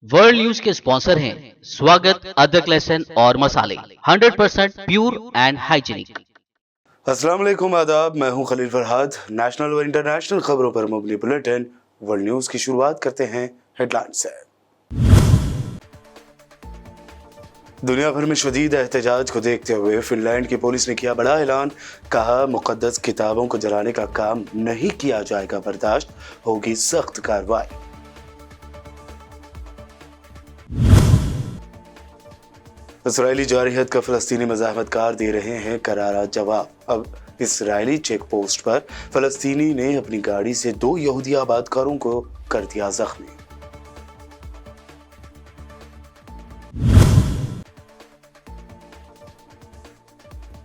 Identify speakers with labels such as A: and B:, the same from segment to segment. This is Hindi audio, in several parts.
A: वर्ल्ड न्यूज के स्पॉन्सर हैं स्वागत, अदरक, लहसुन और मसाले 100% प्योर एंड हाइजीनिक।
B: अस्सलाम वालेकुम, आदाब। मैं हूं खलील फरहाद। नेशनल और इंटरनेशनल खबरों पर मुबनी बुलेटिन वर्ल्ड न्यूज की शुरुआत करते हैं हेडलाइन से। दुनिया भर में शदीद एहतजाज को देखते हुए फिनलैंड की पुलिस ने किया बड़ा ऐलान। कहा, मुकद्दस किताबों को जलाने का काम नहीं किया जाएगा बर्दाश्त, होगी सख्त कार्रवाई। इसराइली जारहियत का फलस्तीनी मज़ाहमतकार दे रहे हैं करारा जवाब। अब इसराइली चेक पोस्ट पर फलस्तीनी ने अपनी गाड़ी से 2 यहूदी आबादकारों को कर दिया जख्मी।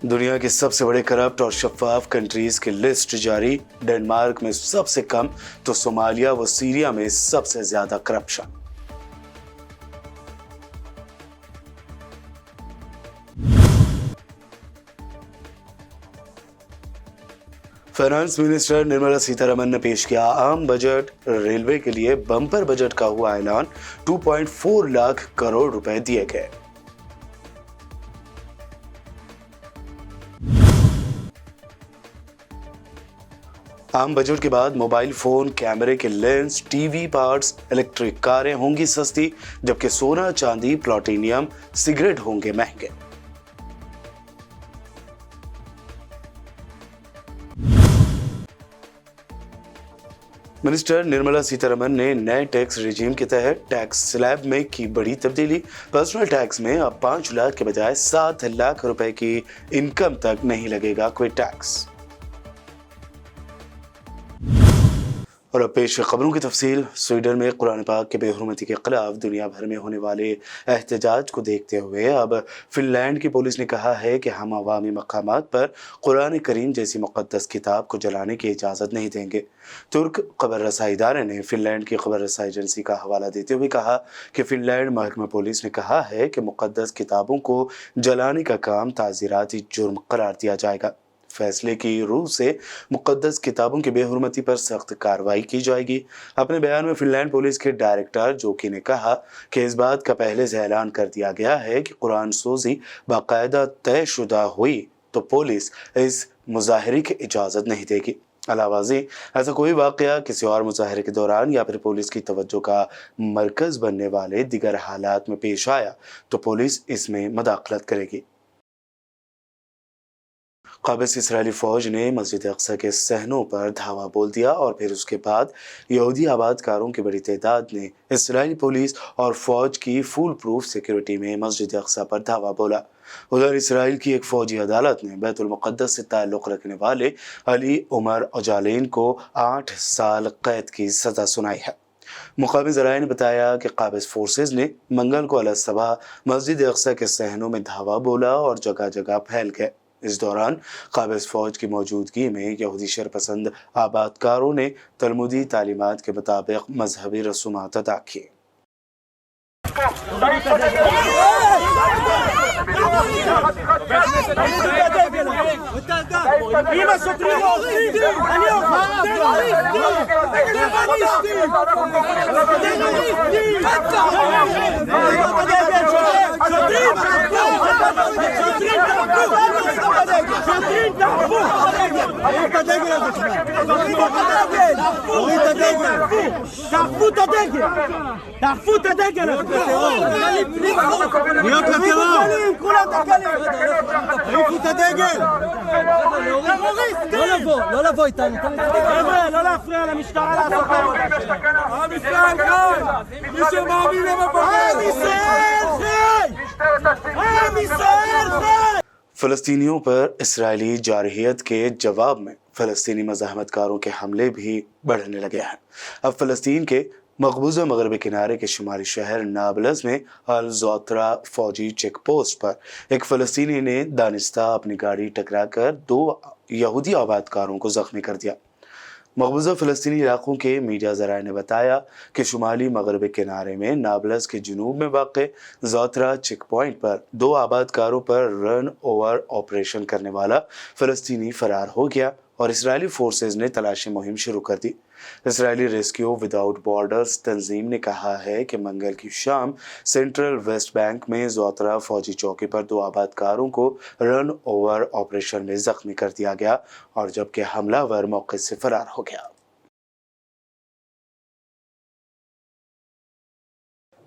B: दुनिया के सबसे बड़े करप्ट और शफाफ कंट्रीज की लिस्ट जारी। डेनमार्क में सबसे कम तो सोमालिया व सीरिया में सबसे ज्यादा corruption. Finance minister Nirmala Sitharaman ने पेश किया आम बजट। रेलवे के लिए बम्पर बजट का हुआ ऐलान। 2.4 लाख करोड़ रुपए दिए गए। आम बजट के बाद मोबाइल फोन, कैमरे के लेंस, टीवी पार्ट्स, इलेक्ट्रिक कारें होंगी सस्ती, जबकि सोना, चांदी, प्लैटिनम, सिगरेट होंगे महंगे। मिनिस्टर निर्मला सीतारमन ने नए टैक्स रिजीम के तहत टैक्स स्लैब में की बड़ी तब्दीली। पर्सनल टैक्स में अब 5 लाख के बजाय 7 लाख रुपए की इनकम तक नहीं लगेगा कोई टैक्स। और अब पेश खबरों की तफसील। स्वीडन में कुरान पाक के बेहुरमती के खिलाफ दुनिया भर में होने वाले एहतजाज को देखते हुए अब फिनलैंड की पुलिस ने कहा है कि हम अवामी मकामात पर कुरान करीम जैसी मुक़द्दस किताब को जलाने की इजाज़त नहीं देंगे। तुर्क खबर रसाई इदारे ने फिनलैंड की खबर रसाई एजेंसी का हवाला देते हुए कहा कि फिनलैंड महकमा पुलिस ने कहा है कि मुक़द्दस किताबों को जलाने का काम ताज़ीराती जुर्म करार दिया जाएगा। फैसले की रूह से मुक़द्दस किताबों की बेहुरमती पर सख्त कार्रवाई की जाएगी। अपने बयान में फिनलैंड पुलिस के डायरेक्टर जोकी ने कहा कि इस बात का पहले से ऐलान कर दिया गया है कि कुरान सोजी बाकायदा तयशुदा हुई तो पुलिस इस मुजाहरे की इजाज़त नहीं देगी। अलावाज़ी ऐसा कोई वाक़या किसी और मुजाहरे के दौरान या फिर पुलिस की तवज्जो का मरकज़ बनने वाले दिगर हालात में पेश आया तो पुलिस इसमें मदाखलत करेगी। काबिज़ इसराइली फ़ौज ने मस्जिद अक्सा के सहनों पर धावा बोल दिया और फिर उसके बाद यहूदी आबादकारों की बड़ी तादाद ने इसराइली पुलिस और फ़ौज की फुल प्रूफ सिक्योरिटी में मस्जिद अक्सा पर धावा बोला। उधर इसराइल की एक फ़ौजी अदालत ने बैतुल मुक़द्दस से ताल्लुक़ रखने वाले अली उमर ओजालेन को 8 साल कैद की सज़ा सुनाई है। मुक़ामी ज़राए ने बताया कि काबिज़ फोर्सेज ने मंगल को अलसबा मस्जिद अक्सा के सहनों में धावा बोला और जगह जगह फैल गए। इस दौरान काबिज़ फ़ौज की मौजूदगी में यहूदी शरपसंद आबादकारों ने तलमुदी तालीमात के मुताबिक मजहबी रसूमात अदा की।
C: לא לבוא איתנו, חבר'ה, לא להפריע למשטרה לעשות עם ישראל חי! מי שמאמין עם ישראל חי! עם ישראל חי!
B: फ़लस्तीनियों पर इसराइली जारहियत के जवाब में फ़लस्तीनी मज़ाहमतकारों के हमले भी बढ़ने लगे हैं। अब फ़लस्तीन के मकबूजा मगरबी किनारे के शुमाली शहर नाबलस में अल ज़ोत्रा फौजी चेक पोस्ट पर एक फ़लस्तीनी ने दानिस्ता अपनी गाड़ी टकराकर 2 यहूदी आबादकारों को ज़ख्मी कर दिया। मकबूजा फ़लस्तीनी इलाकों के मीडिया ज़राए ने बताया कि शुमाली मगरबी किनारे में नाबलस के जुनूब में वाक़ ज़ोत्रा चेक पॉइंट पर 2 आबादकारों पर रन ओवर ऑपरेशन करने वाला फ़लस्तीनी फ़रार हो गया और इसराइली फोर्सेज ने तलाशी मुहिम शुरू कर दी। इसराइली रेस्क्यू विदाउट बॉर्डर्स तंजीम ने कहा है कि मंगल की शाम सेंट्रल वेस्ट बैंक में ज़ोतरा फौजी चौकी पर 2 आबादकारों को रन ओवर ऑपरेशन में जख्मी कर दिया गया और जबकि हमलावर मौके से फरार हो गया।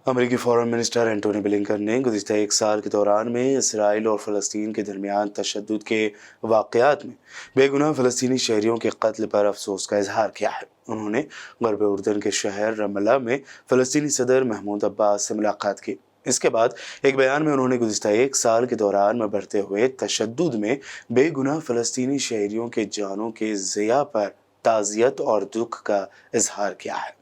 B: अमेरिकी फॉरेन मिनिस्टर एंटोनी ब्लिंकन ने गुज़िश्ता 1 साल के दौरान में इसराइल और फ़लस्तीन के दरमियान तशद्दुद के वाक़यात में बेगुनाह फ़लस्तीनी शहरियों के कत्ल पर अफसोस का इजहार किया है। उन्होंने ग़र्ब उर्दन के शहर रमल्ला में फ़लस्तीनी सदर महमूद अब्बास से मुलाकात की। इसके बाद एक बयान में उन्होंने गुज़िश्ता 1 साल के दौरान में बढ़ते हुए तशद्दुद में बेगुनाह फ़लस्तीनी शहरियों के जानों के ज़िया पर ताज़ियत और दुख का इजहार किया है।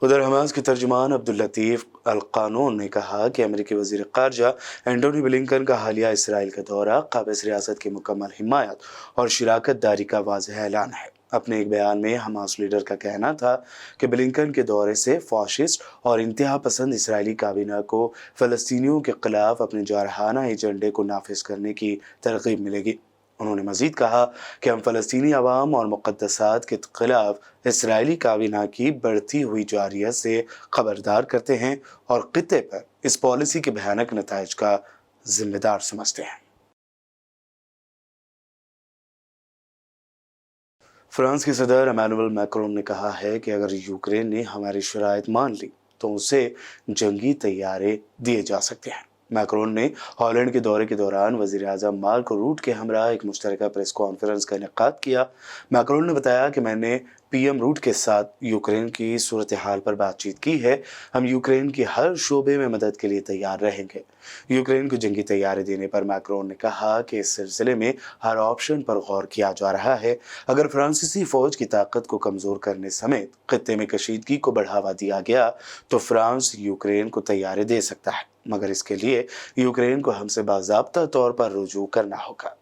B: उधर हमास के तर्जुमान अब्दुल लतीफ़ अल क़ानून ने कहा कि अमेरिकी वज़ीर ख़ारजा एंटोनी ब्लिंकन का हालिया इसराइल का दौरा क़ाबिज़ रियासत की मुकम्मल हिमायत और शिराकत दारी का वाज़ेह ऐलान है। अपने एक बयान में हमास लीडर का कहना था कि ब्लिंकन के दौरे से फ़ाशिस्ट और इंतहा पसंद इसराइली काबीना को फ़लस्तीनियों के ख़िलाफ़ अपने जारहाना एजेंडे को नाफिज करने की तरग़ीब मिलेगी। उन्होंने मज़ीद कहा कि हम फ़लस्तीनी अवाम और मुक़द्दसात के ख़िलाफ़ इसराइली काबीना की बढ़ती हुई जारियत से ख़बरदार करते हैं और ख़ित्ते पर इस पॉलिसी के भयानक नताइज का ज़िम्मेदार समझते हैं। फ्रांस के सदर इमैनुअल मैक्रोन ने कहा है कि अगर यूक्रेन ने हमारी शराइत मान ली तो उसे जंगी तैयारे दिए जा सकते हैं। मैक्रोन ने हॉलैंड के दौरे के दौरान वज़ीर आज़म मार्क रूट के हमरा एक मुश्तरका प्रेस कॉन्फ्रेंस का इनेकाद किया। मैक्रोन ने बताया कि मैंने पीएम रूट के साथ यूक्रेन की सूरत हाल पर बातचीत की है। हम यूक्रेन की हर शोबे में मदद के लिए तैयार रहेंगे। यूक्रेन को जंगी तैयारी देने पर मैक्रोन ने कहा कि इस सिलसिले में हर ऑप्शन पर गौर किया जा रहा है। अगर फ्रांसीसी फ़ौज की ताकत को कमज़ोर करने समेत ख़ित्ते में कशीदगी को बढ़ावा दिया गया तो फ्रांस यूक्रेन को तैयारी दे सकता है, मगर इसके लिए यूक्रेन को हमसे बाज़ाब्ता तौर पर रुजू करना होगा।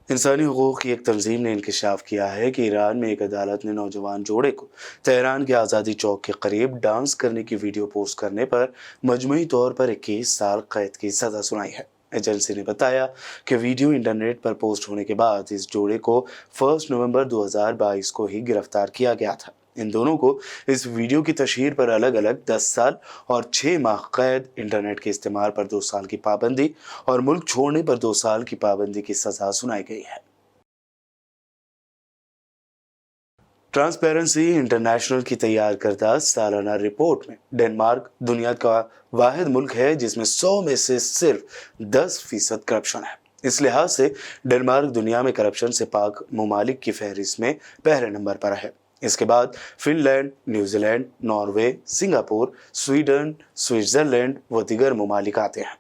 B: इंसानी हुकूक़ की एक तंजीम ने इंकशाफ किया है कि ईरान में एक अदालत ने नौजवान जोड़े को तेहरान के आज़ादी चौक के करीब डांस करने की वीडियो पोस्ट करने पर मजमूई तौर पर 21 साल कैद की सज़ा सुनाई है। एजेंसी ने बताया कि वीडियो इंटरनेट पर पोस्ट होने के बाद इस जोड़े को 1 नवंबर 2022 को ही गिरफ्तार किया गया था। इन दोनों को इस वीडियो की तशहीर पर अलग अलग 10 साल और 6 माह कैद, इंटरनेट के इस्तेमाल पर 2 साल की पाबंदी और मुल्क छोड़ने पर 2 साल की पाबंदी की सज़ा सुनाई गई है। ट्रांसपेरेंसी इंटरनेशनल की तैयार करदा सालाना रिपोर्ट में डेनमार्क दुनिया का वाहिद मुल्क है जिसमें 100 में से सिर्फ 10% करप्शन है। इस लिहाज से डेनमार्क दुनिया में करप्शन से पाक ममालिक की फहरिस्त में पहले नंबर पर है। इसके बाद Finland, New Zealand, Norway, Singapore, Sweden, Switzerland व दीगर ममालिक आते हैं।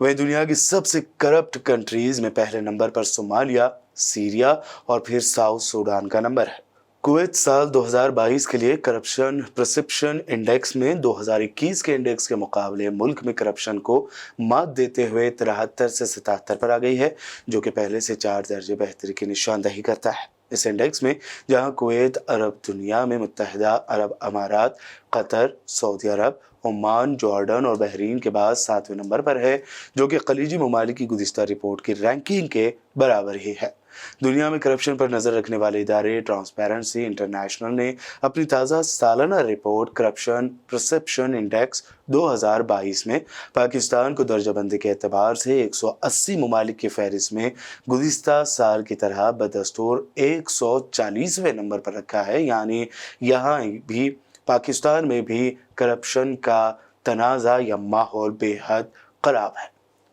B: वहीं दुनिया की सबसे करप्ट कंट्रीज में पहले नंबर पर सोमालिया, सीरिया और फिर साउथ सूडान का नंबर है। कुवैत साल 2022 के लिए करप्शन परसेप्शन इंडेक्स में 2021 के इंडेक्स के मुकाबले मुल्क में करप्शन को मात देते हुए 73 से 77 पर आ गई है, जो कि पहले से 4 दर्जे बेहतरी की निशानदही करता है। इस इंडेक्स में जहां कुवैत अरब दुनिया में मुत्तहिदा अरब अमारात, कतर, सऊदी अरब, ओमान, जॉर्डन और बहरीन के बाद 7वें नंबर पर है, जो कि खलीजी ममालिक की गुज़िश्ता रिपोर्ट की रैंकिंग के बराबर ही है। दुनिया में करप्शन पर नज़र रखने वाले इदारे ट्रांसपेरेंसी इंटरनेशनल ने अपनी ताज़ा सालाना रिपोर्ट करप्शन परसेप्शन इंडेक्स 2022 में पाकिस्तान को दर्जाबंदी के एतबार से 180 ममालिक की फहरिस्त में गुज़िश्ता साल की तरह बदस्तूर 140वें नंबर पर रखा है। यानी यहाँ भी पाकिस्तान में भी करप्शन का तनाज़ा या माहौल बेहद ख़राब है।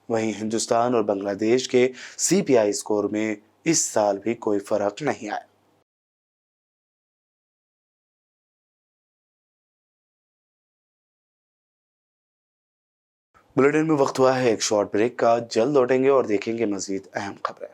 B: वहीं हिंदुस्तान और बांग्लादेश के CPI स्कोर में इस साल भी कोई फ़र्क नहीं आया। बुलेटिन में वक्त हुआ है एक शॉर्ट ब्रेक का। जल्द लौटेंगे और देखेंगे मज़ीद अहम खबरें।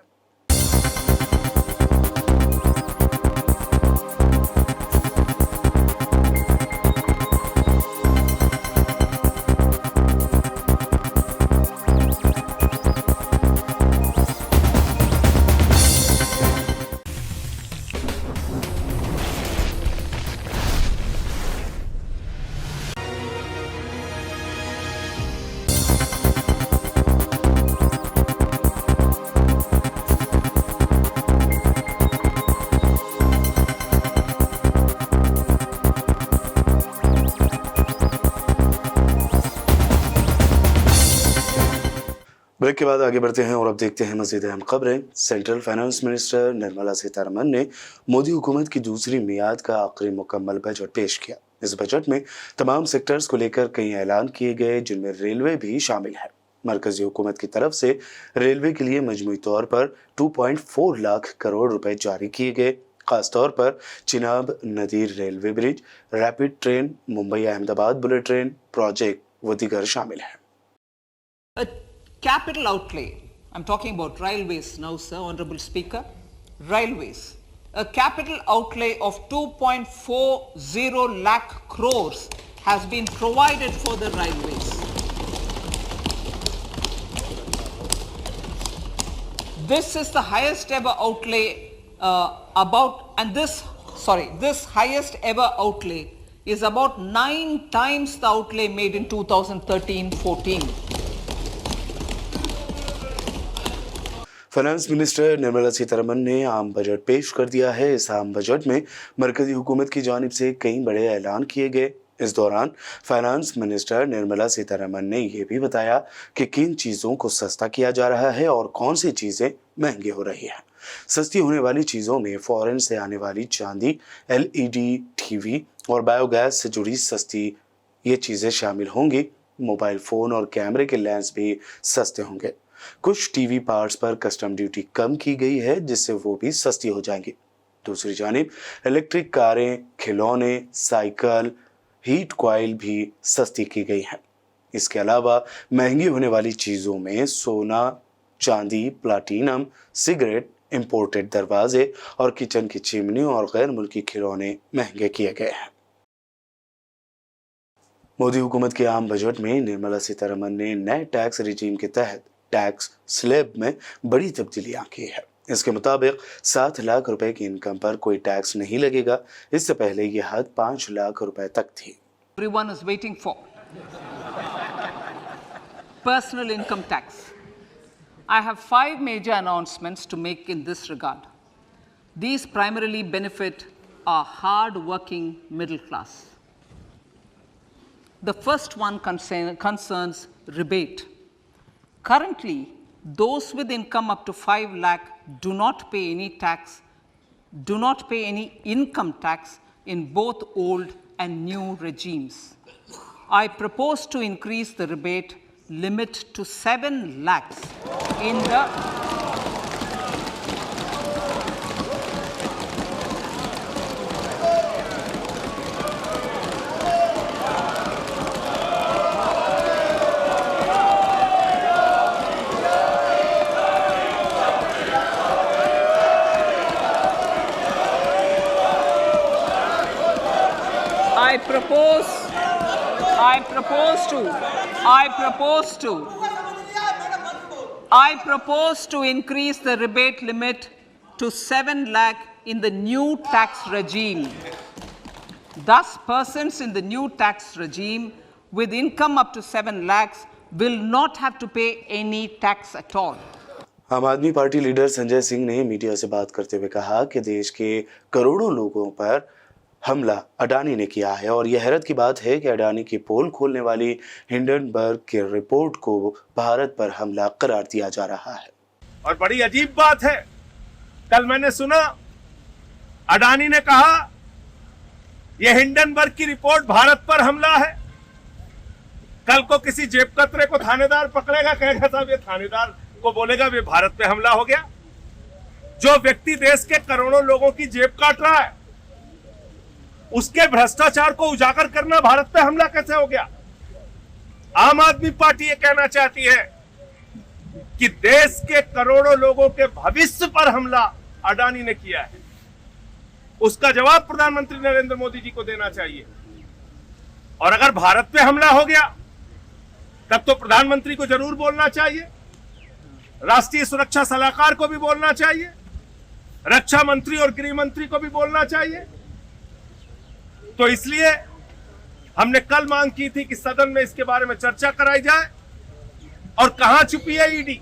B: ब्रेक के बाद आगे बढ़ते हैं और अब देखते हैं मज़ीद अहम खबरें। Central finance minister Nirmala Sitharaman ने मोदी हुकूमत की दूसरी मियाद का आखिरी मुकम्मल बजट पेश किया। इस बजट में तमाम सेक्टर्स को लेकर कई ऐलान किए गए, जिनमें रेलवे भी शामिल है। मरकजी हुकूमत की तरफ से रेलवे के लिए मजमूई तौर पर 2.4 लाख करोड़ रुपए जारी किए गए। खासतौर पर चिनाब नदीर railway bridge, rapid train, Mumbai Ahmedabad bullet train project व दीगर शामिल हैं।
D: Capital outlay, I'm talking about railways now, sir, Honorable Speaker. Railways. A capital outlay of 2.40 lakh crores has been provided for the railways. This is the highest ever outlay this highest ever outlay is about 9 times the outlay made in 2013-14.
B: Finance minister Nirmala Sitharaman ने आम बजट पेश कर दिया है। इस आम बजट में मरकजी हुकूमत की जानिब से कई बड़े ऐलान किए गए। इस दौरान फाइनेंस मिनिस्टर निर्मला सीतारमण ने यह भी बताया कि किन चीज़ों को सस्ता किया जा रहा है और कौन सी चीज़ें महंगी हो रही हैं। सस्ती होने वाली चीज़ों में फॉरेन से आने वाली चांदी, LED टीवी और बायोगैस से जुड़ी सस्ती ये चीज़ें शामिल होंगी। मोबाइल फ़ोन और कैमरे के लेंस भी सस्ते होंगे। कुछ टीवी पार्ट्स पर कस्टम ड्यूटी कम की गई है, जिससे वो भी सस्ती हो जाएंगी। दूसरी जानिब इलेक्ट्रिक कारें, खिलौने, साइकिल, हीट कॉइल भी सस्ती की गई हैं। इसके अलावा महंगी होने वाली चीज़ों में सोना, चांदी, प्लाटिनम, सिगरेट, इंपोर्टेड दरवाजे और किचन की चिमनी और गैर मुल्की खिलौने महंगे किए गए हैं। मोदी हुकूमत के आम बजट में निर्मला सीतारमण ने नए टैक्स रिजीम के तहत टैक्स स्लैब में बड़ी तब्दीलियां की है। इसके मुताबिक 7 लाख रुपए की इनकम पर कोई टैक्स नहीं लगेगा। इससे पहले यह हद 5 लाख रुपए तक थी।
D: Everyone is waiting for personal income tax. I have 5 major announcements to make in this regard. These primarily benefit our hard-working middle class. The first one concerns rebate. Currently, those with income up to 5 lakh do not pay any income tax in both old and new regimes. I propose to increase the rebate limit to 7 lakhs in the I propose to increase the rebate limit to 7 lakh in the new tax regime. Thus, persons in the new tax regime with income up to 7 lakhs will not have to pay any tax at all.
B: आम आदमी पार्टी लीडर संजय सिंह ने मीडिया से बात करते हुए कहा कि देश के करोड़ों लोगों पर हमला अडानी ने किया है और यह हैरत की बात है कि अडानी की पोल खोलने वाली हिंडनबर्ग की रिपोर्ट को भारत पर हमला करार दिया जा रहा है।
E: और बड़ी अजीब बात है, कल मैंने सुना अडानी ने कहा यह हिंडनबर्ग की रिपोर्ट भारत पर हमला है। कल को किसी जेब कतरे को थानेदार पकड़ेगा, कहेगा साहब ये थानेदार को बोलेगा ये भारत पे हमला हो गया। जो व्यक्ति देश के करोड़ों लोगों की जेब काट रहा है, उसके भ्रष्टाचार को उजागर करना भारत पे हमला कैसे हो गया? आम आदमी पार्टी ये कहना चाहती है कि देश के करोड़ों लोगों के भविष्य पर हमला अडानी ने किया है। उसका जवाब प्रधानमंत्री नरेंद्र मोदी जी को देना चाहिए। और अगर भारत पे हमला हो गया तब तो प्रधानमंत्री को जरूर बोलना चाहिए, राष्ट्रीय सुरक्षा सलाहकार को भी बोलना चाहिए, रक्षा मंत्री और गृह मंत्री को भी बोलना चाहिए। तो इसलिए हमने कल मांग की थी कि सदन में इसके बारे में चर्चा कराई जाए। और कहां छुपी है ईडी,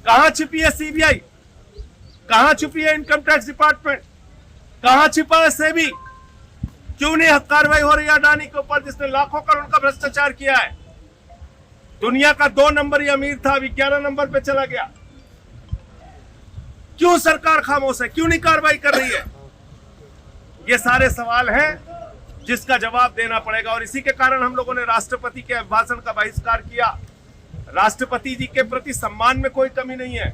E: कहां छुपी है सीबीआई, कहां छुपी है इनकम टैक्स डिपार्टमेंट, कहां छिपा है सेबी? क्यों नहीं कार्रवाई हो रही है अडानी के ऊपर जिसने लाखों करोड़ का भ्रष्टाचार किया है? दुनिया का 2 नंबर अमीर था, अभी 11 नंबर पे चला गया। क्यों सरकार खामोश है, क्यों नहीं कार्रवाई कर रही है? ये सारे सवाल हैं जिसका जवाब देना पड़ेगा। और इसी के कारण हम लोगों ने राष्ट्रपति के अभिभाषण का बहिष्कार किया। राष्ट्रपति जी के प्रति सम्मान में कोई कमी नहीं है,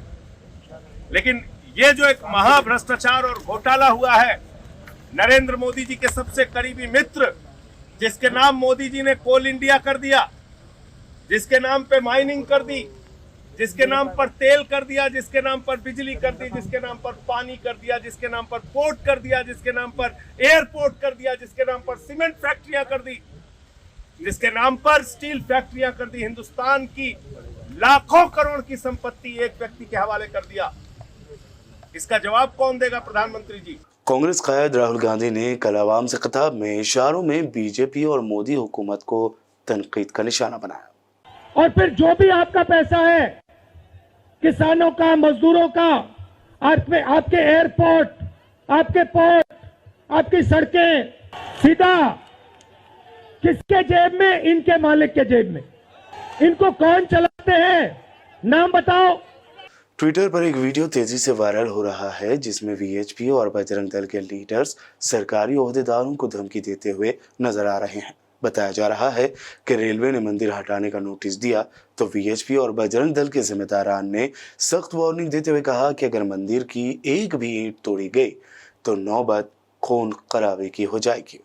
E: लेकिन ये जो एक महाभ्रष्टाचार और घोटाला हुआ है, नरेंद्र मोदी जी के सबसे करीबी मित्र, जिसके नाम मोदी जी ने कोल इंडिया कर दिया, जिसके नाम पे माइनिंग कर दी, जिसके नाम पर तेल कर दिया, जिसके नाम पर बिजली कर दी, जिसके नाम पर पानी कर दिया, जिसके नाम पर पोर्ट कर दिया, जिसके नाम पर एयरपोर्ट कर दिया, जिसके नाम पर सीमेंट फैक्ट्रियां कर दी, जिसके नाम पर स्टील फैक्ट्रियां कर दी, हिंदुस्तान की लाखों करोड़ की संपत्ति एक व्यक्ति के हवाले कर दिया। इसका जवाब कौन देगा? प्रधानमंत्री जी।
B: कांग्रेस कायद राहुल गांधी ने कल अवाम से खिताब में इशारों में बीजेपी और मोदी हुकूमत को तनकीद का निशाना बनाया।
C: और फिर जो भी आपका पैसा है, किसानों का, मजदूरों का, आपके एयरपोर्ट, आपके पोर्ट, आपकी सड़कें, सीधा किसके जेब में? इनके मालिक के जेब में। इनको कौन चलाते हैं? नाम बताओ।
B: ट्विटर पर एक वीडियो तेजी से वायरल हो रहा है जिसमें वीएचपी और बजरंग दल के लीडर्स सरकारी ओहदेदारों को धमकी देते हुए नजर आ रहे हैं। बताया जा रहा है कि रेलवे ने मंदिर हटाने का नोटिस दिया तो वीएचपी और बजरंग दल के जिम्मेदारान ने सख्त वार्निंग देते हुए कहा कि अगर मंदिर की एक भी ईंट तोड़ी गई तो नौबत खून खराबे की हो जाएगी।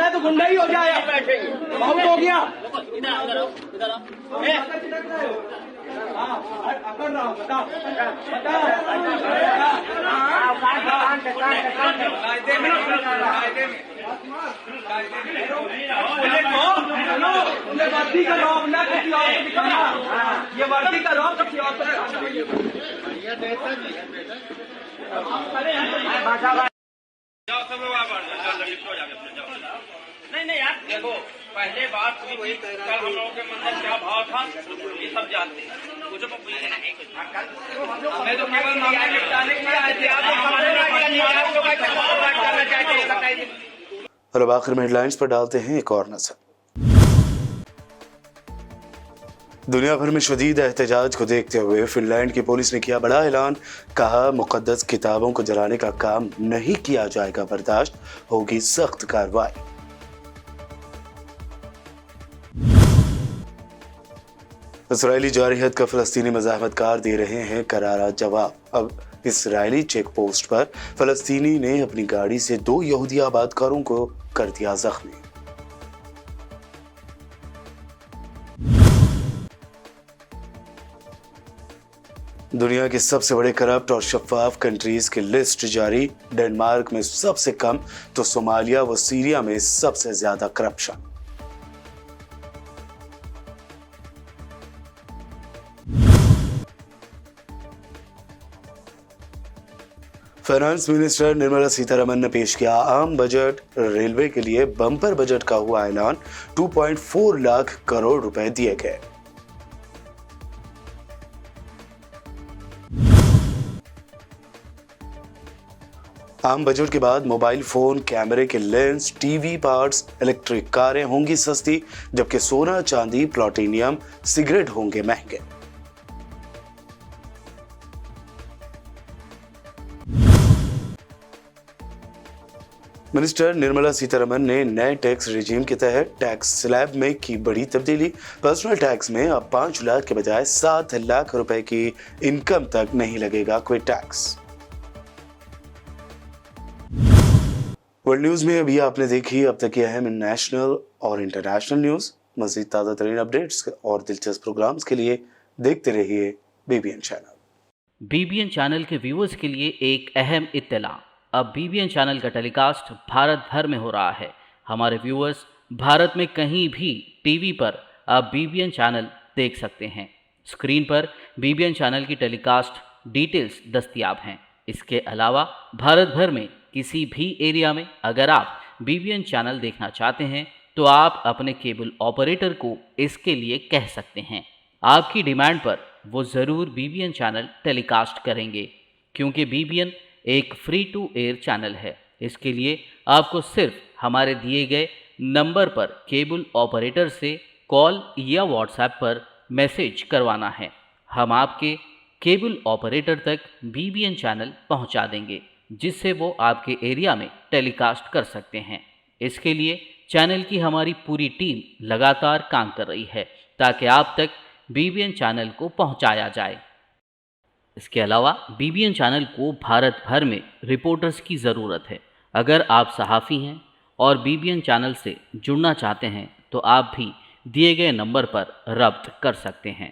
C: तो गुंडा ही हो जाए। बहुत हो गया। वर्दी का रौब ना किसी और को दिखाना, ये वर्दी का रौब किसी और को नहीं यार, देखो पहले बात हुई थी, कल हम लोगों के मन में क्या भाव था ये सब जानते हैं। कुछ हमें तो केवल मामला निपटाने के लिए आए थे।
B: और अब आखिर में हेडलाइंस पर डालते हैं एक और नजर। दुनिया भर में शदीद एहतजाज को देखते हुए फिनलैंड की पुलिस ने किया बड़ा ऐलान। कहा, मुकद्दस किताबों को जलाने का काम नहीं किया जाएगा बर्दाश्त, होगी सख्त कार्रवाई। इजरायली जारहियत का फलस्तीनी मज़ाहमतकार दे रहे हैं करारा जवाब। अब इजरायली चेक पोस्ट पर फलस्तीनी ने अपनी गाड़ी से 2 यहूदी आबादकारों को कर दिया जख्मी। दुनिया के सबसे बड़े करप्ट और शफाफ कंट्रीज की लिस्ट जारी। डेनमार्क में सबसे कम तो सोमालिया व सीरिया में सबसे ज्यादा corruption. Finance minister Nirmala Sitharaman ने पेश किया आम बजट। रेलवे के लिए बम्पर बजट का हुआ ऐलान। 2.4 लाख करोड़ रुपए दिए गए। आम बजट के बाद मोबाइल फोन, कैमरे के लेंस, टीवी पार्ट्स, इलेक्ट्रिक कारें होंगी सस्ती, जबकि सोना, चांदी, प्लैटिनम, सिगरेट होंगे महंगे। मिनिस्टर निर्मला सीतारमण ने नए टैक्स रिजीम के तहत टैक्स स्लैब में की बड़ी तब्दीली। पर्सनल टैक्स में अब 5 लाख के बजाय 7 लाख रुपए की इनकम तक नहीं लगेगा कोई टैक्स। वर्ल्ड न्यूज में अभी आपने देखी अब तक की अहम नेशनल और इंटरनेशनल न्यूज। मज़ीद ताज़ा तरीन अपडेट्स और दिलचस्प प्रोग्राम्स के लिए देखते रहिए बीबीएन चैनल।
A: बीबीएन चैनल के व्यूअर्स के लिए एक अहम इत्तला। अब बीबीएन चैनल का टेलीकास्ट भारत भर में हो रहा है। हमारे व्यूअर्स भारत में कहीं भी टीवी पर अब बीबीएन चैनल देख सकते हैं। स्क्रीन पर बीबीएन चैनल की टेलीकास्ट डिटेल्स दस्तयाब हैं। इसके अलावा भारत भर में किसी भी एरिया में अगर आप बीबीएन चैनल देखना चाहते हैं तो आप अपने केबल ऑपरेटर को इसके लिए कह सकते हैं। आपकी डिमांड पर वो ज़रूर बीबीएन चैनल टेलीकास्ट करेंगे, क्योंकि बीबीएन एक फ्री टू एयर चैनल है। इसके लिए आपको सिर्फ हमारे दिए गए नंबर पर केबल ऑपरेटर से कॉल या व्हाट्सएप पर मैसेज करवाना है। हम आपके केबल ऑपरेटर तक बीबीएन चैनल पहुंचा देंगे, जिससे वो आपके एरिया में टेलीकास्ट कर सकते हैं। इसके लिए चैनल की हमारी पूरी टीम लगातार काम कर रही है ताकि आप तक बीबीएन चैनल को पहुंचाया जाए। इसके अलावा बीबीएन चैनल को भारत भर में रिपोर्टर्स की ज़रूरत है। अगर आप सहाफ़ी हैं और बीबीएन चैनल से जुड़ना चाहते हैं तो आप भी दिए गए नंबर पर रब्त कर सकते हैं।